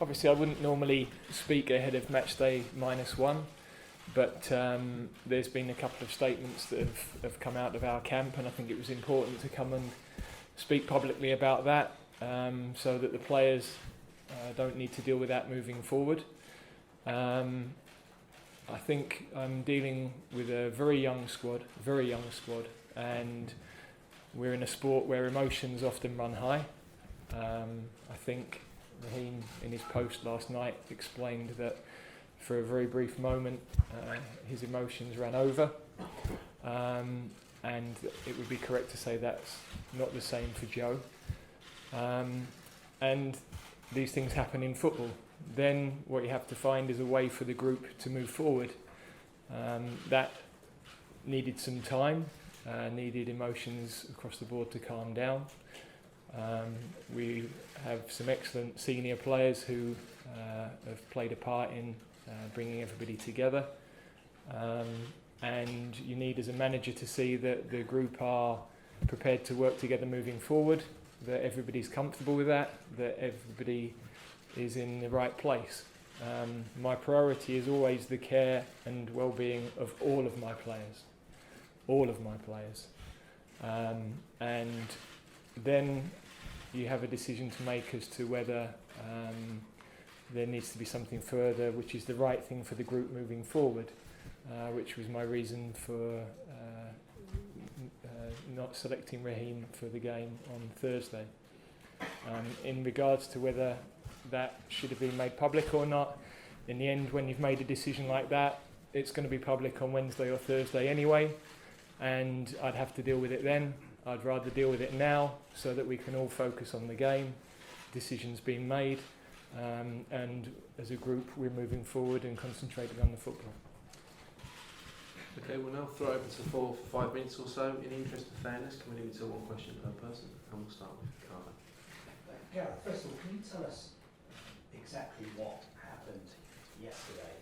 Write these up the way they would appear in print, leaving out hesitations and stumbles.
Obviously, I wouldn't normally speak ahead of match day -1, but there's been a couple of statements that have come out of our camp, and I think it was important to come and speak publicly about that, so that the players don't need to deal with that moving forward. I think I'm dealing with a very young squad, and we're in a sport where emotions often run high. I think Raheem, in his post last night, explained that for a very brief moment his emotions ran over, and it would be correct to say that's not the same for Joe. And these things happen in football. Then what you have to find is a way for the group to move forward. That needed some time, needed emotions across the board to calm down. We have some excellent senior players who have played a part in bringing everybody together. And you need, as a manager, to see that the group are prepared to work together moving forward, that everybody's comfortable with that everybody is in the right place. My priority is always the care and well-being of all of my players. And then you have a decision to make as to whether there needs to be something further which is the right thing for the group moving forward, which was my reason for not selecting Raheem for the game on Thursday. In regards to whether that should have been made public or not, in the end, when you've made a decision like that, it's going to be public on Wednesday or Thursday anyway, and I'd have to deal with it then. I'd rather deal with it now so that we can all focus on the game, decisions being made, and as a group we're moving forward and concentrating on the football. Okay, we'll now throw open to the floor for 5 minutes or so. In the interest of fairness, can we limit to one question per person? And we'll start with Carla. Gareth, first of all, can you tell us exactly what happened yesterday?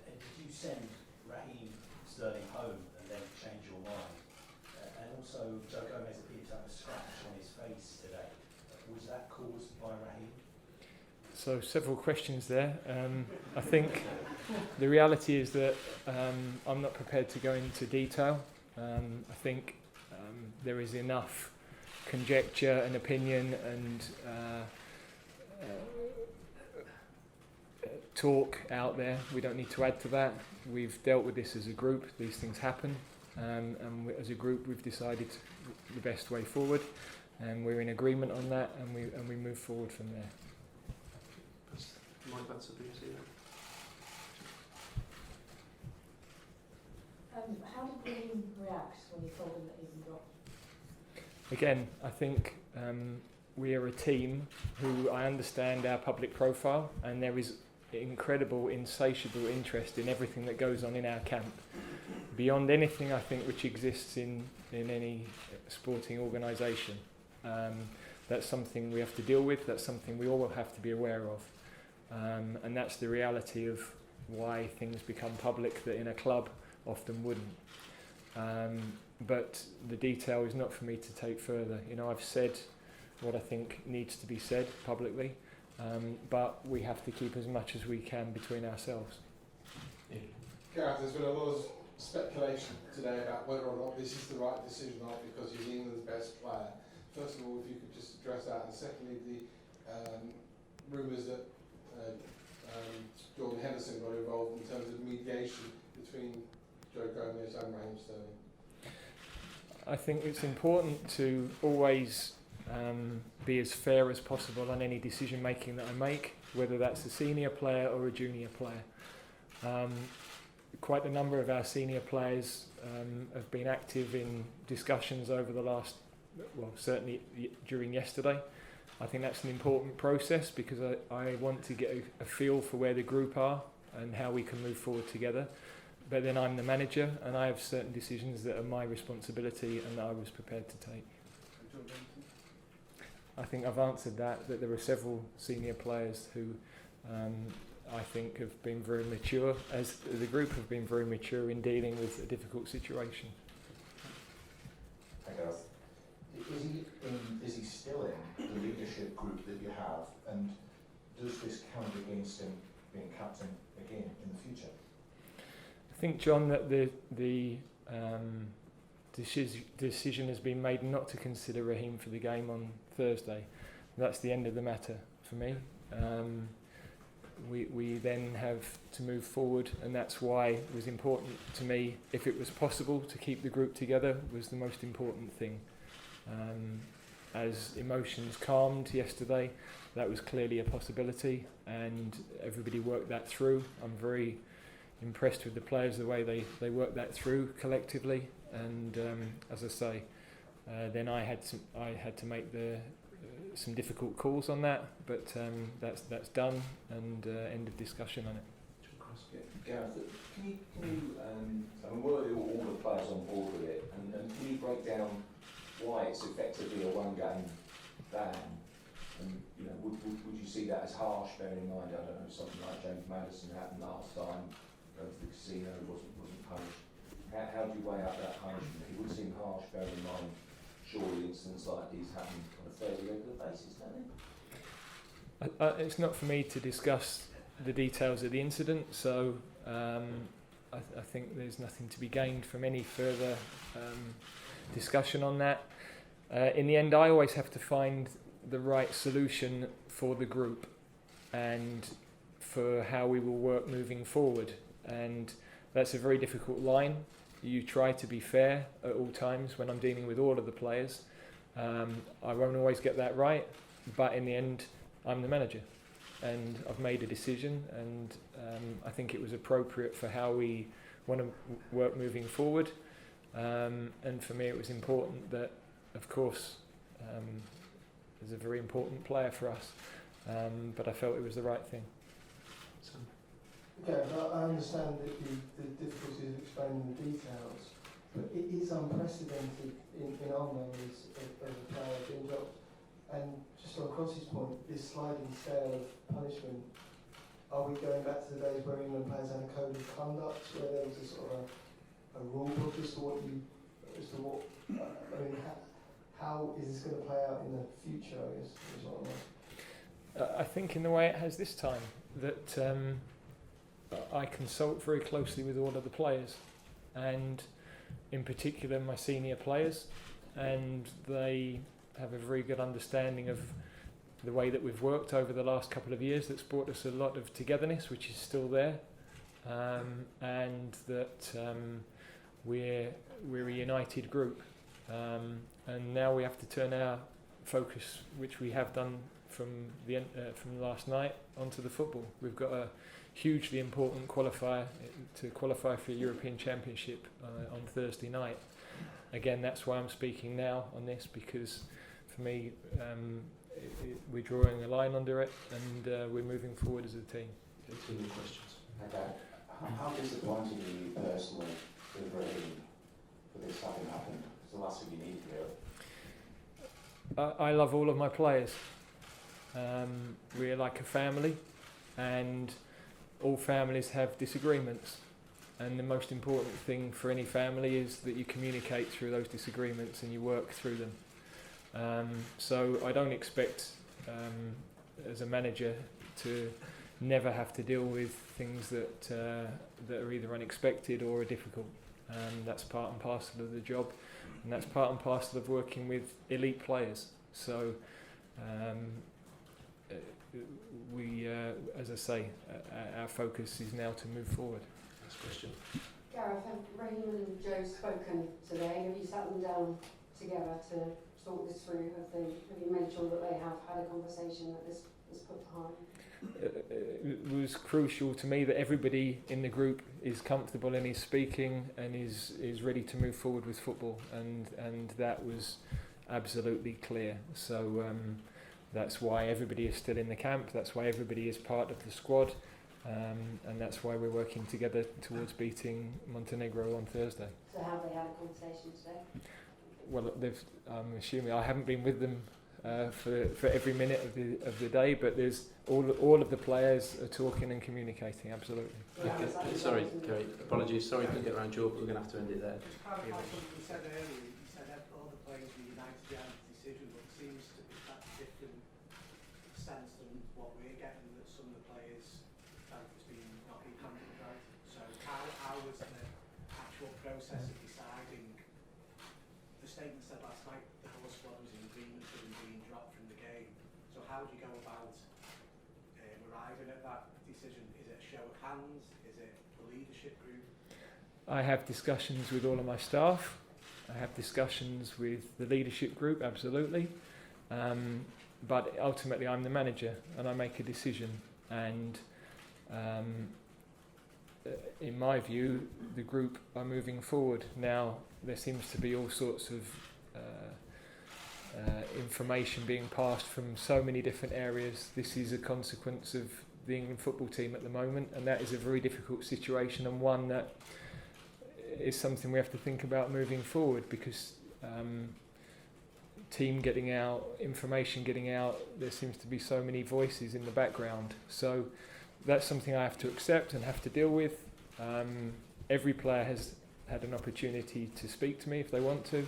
Did you send Raheem Sterling home and then change your mind? And also, Joe Gomez appeared to have a scratch on his face today. Was that caused by Raheem? So several questions there. I think the reality is that I'm not prepared to go into detail. I think there is enough conjecture and opinion and talk out there. We don't need to add to that. We've dealt with this as a group. These things happen, and as a group we've decided the best way forward, and we're in agreement on that, and we move forward from there. Mike, that's a big deal. How did Raheem react when you told him that he'd been dropped? Again, I think we are a team who I understand our public profile, and there is incredible, insatiable interest in everything that goes on in our camp. Beyond anything, I think, which exists in any sporting organisation. That's something we have to deal with, that's something we all have to be aware of. And that's the reality of why things become public that in a club often wouldn't. But the detail is not for me to take further. You know, I've said what I think needs to be said publicly, but we have to keep as much as we can between ourselves. Gareth, there's been a lot of speculation today about whether or not this is the right decision or not because he's England's best player. First of all, if you could just address that, and secondly, the rumours that Jordan Henderson got involved in terms of mediation between Joe Gomez and Raheem Sterling. I think it's important to always be as fair as possible on any decision making that I make, whether that's a senior player or a junior player. Quite a number of our senior players have been active in discussions over the last, certainly during yesterday. I think that's an important process because I want to get a feel for where the group are and how we can move forward together. But then I'm the manager and I have certain decisions that are my responsibility and that I was prepared to take. I think I've answered that there are several senior players who I think have been very mature, as the group have been very mature in dealing with a difficult situation. Hi guys. Is he still in the leadership group that you have? And does this count against him being captain again in the future? I think, John, that the decision has been made not to consider Raheem for the game on Thursday. That's the end of the matter for me. We then have to move forward, and that's why it was important to me, if it was possible, to keep the group together was the most important thing. As emotions calmed yesterday, that was clearly a possibility, and everybody worked that through. I'm very impressed with the players, the way they worked that through collectively, and as I say, then I had to make some difficult calls on that, but that's done, and end of discussion on it. Gareth, can you I mean, were all the players on board with it, and can you break down why it's effectively a one-game ban? And you know, would you see that as harsh, bearing in mind, I don't know, something like James Maddison happened last time, going to the casino, wasn't punished. How do you weigh up that punishment? It would seem harsh, bearing in mind, surely incidents like these happen on a fairly regular basis, don't they? It's not for me to discuss the details of the incident, so I think there's nothing to be gained from any further discussion on that. In the end, I always have to find the right solution for the group and for how we will work moving forward, and that's a very difficult line. You try to be fair at all times when I'm dealing with all of the players. I won't always get that right, but in the end, I'm the manager, and I've made a decision, and I think it was appropriate for how we want to work moving forward. And for me, it was important that, of course, is a very important player for us, but I felt it was the right thing. Okay, I understand that the difficulties of explaining the details, but it is unprecedented in our memories of a player being dropped. And just on Cross's point, this sliding scale of punishment, are we going back to the days where England players had a code of conduct, where there was a sort of a rule book as to what I mean, how is this going to play out in the future, I guess, is what I'm asking. I think in the way it has this time, that I consult very closely with all of the players, and in particular my senior players, and they have a very good understanding of the way that we've worked over the last couple of years. That's brought us a lot of togetherness, which is still there, and that we're a united group, and now we have to turn our focus, which we have done from last night, onto the football. We've got a hugely important qualifier to qualify for a European Championship on Thursday night. Again, that's why I'm speaking now on this, because for me, we're drawing a line under it, and we're moving forward as a team. Continue questions. Okay. How disappointing are you personally with Raheem for this having happened? It's the last thing you need, really. I love all of my players. We're like a family, and all families have disagreements, and the most important thing for any family is that you communicate through those disagreements and you work through them. So I don't expect, as a manager, to never have to deal with things that are either unexpected or are difficult. That's part and parcel of the job, and that's part and parcel of working with elite players. So we, as I say, our focus is now to move forward. Next question. Gareth, have Raheem and Joe spoken today? Have you sat them down together to talk this through? Have you made sure that they have had a conversation that this is put behind? It was crucial to me that everybody in the group is comfortable and is speaking and is ready to move forward with football, and that was absolutely clear. So that's why everybody is still in the camp, that's why everybody is part of the squad, and that's why we're working together towards beating Montenegro on Thursday. So have they had a conversation today? Well, I'm assuming I haven't been with them for every minute of the day, but there's all of the players are talking and communicating. Absolutely. Sorry, Kerry. Apologies. Sorry, couldn't get around you, but we're going to have to end it there. Just clarify something you said earlier. You said that all the players were united behind the decision, but it seems to be that different sense than what we're getting. actual process of deciding, the statement said last night the whole squad was in agreement with him being dropped from the game. So how do you go about arriving at that decision? Is it a show of hands? Is it the leadership group? I have discussions with all of my staff. I have discussions with the leadership group, absolutely. But ultimately I'm the manager and I make a decision. And in my view, the group are moving forward. Now, there seems to be all sorts of information being passed from so many different areas. This is a consequence of the England football team at the moment, and that is a very difficult situation, and one that is something we have to think about moving forward, because team getting out, information getting out, there seems to be so many voices in the background. So that's something I have to accept and have to deal with. Every player has had an opportunity to speak to me if they want to.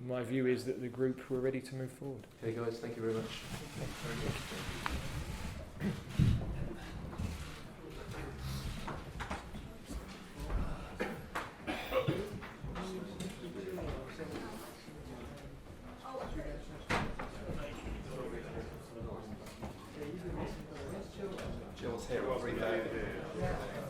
My view is that the group were ready to move forward. Okay guys, thank you very much.